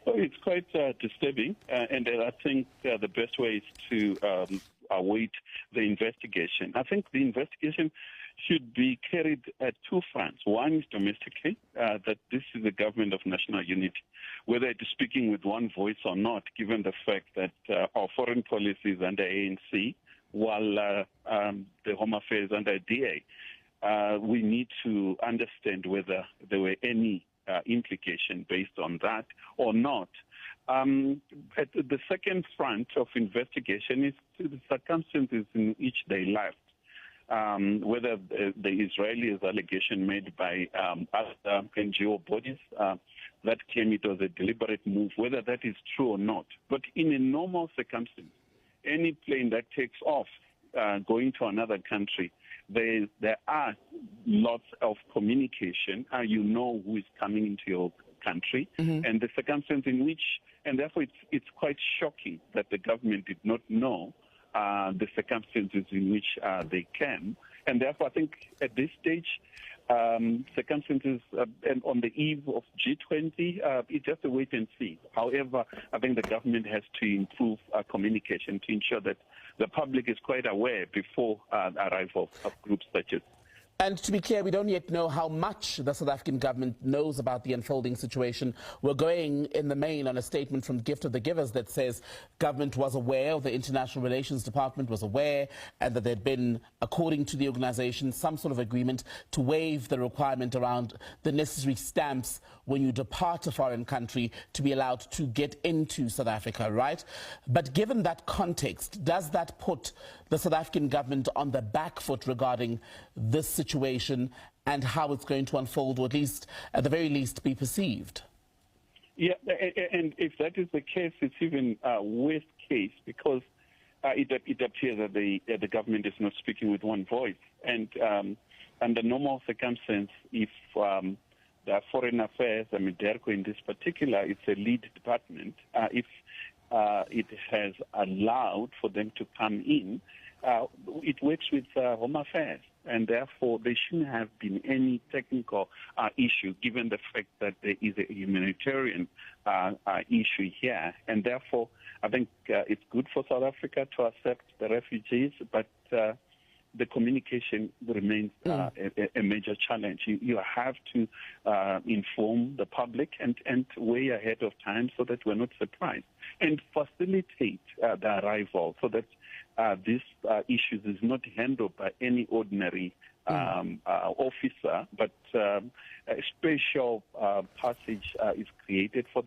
Well, it's quite disturbing, and I think the best way is to await the investigation. I think the investigation should be carried at two fronts. One is domestically, that this is a government of national unity, whether it is speaking with one voice or not, given the fact that our foreign policy is under ANC, while the Home Affairs under DA. We need to understand whether there were any implication based on that or not. At the second front of investigation is the circumstances in which they left. Whether the Israelis' allegation made by other NGO bodies that claim it was a deliberate move, whether that is true or not. But in a normal circumstance, any plane that takes off going to another country, there are lots of communication. You know who is coming into your country, and the circumstance in which, and therefore it's quite shocking that the government did not know the circumstances in which they came. And therefore, I think at this stage, circumstances and on the eve of G20, it's just a wait and see. However, I think the government has to improve communication to ensure that the public is quite aware before the arrival of groups such as. And to be clear, we don't yet know how much the South African government knows about the unfolding situation. We're going in the main on a statement from Gift of the Givers that says government was aware, the International Relations Department was aware, and that there'd been, according to the organization, some sort of agreement to waive the requirement around the necessary stamps when you depart a foreign country to be allowed to get into South Africa, right? But given that context, does that put the South African government on the back foot regarding this situation and how it's going to unfold, or at least, at the very least, be perceived? Yeah, and if that is the case, it's even a worst case because it appears that the government is not speaking with one voice. And under normal circumstances, if the Foreign Affairs, DIRCO in this particular, it's a lead department, if it has allowed for them to come in, it works with Home Affairs, and therefore there shouldn't have been any technical issue, given the fact that there is a humanitarian issue here. And therefore, I think it's good for South Africa to accept the refugees, but the communication remains a major challenge. You have to inform the public and way ahead of time so that we're not surprised, and facilitate the arrival so that this issues is not handled by any ordinary officer, but a special passage is created for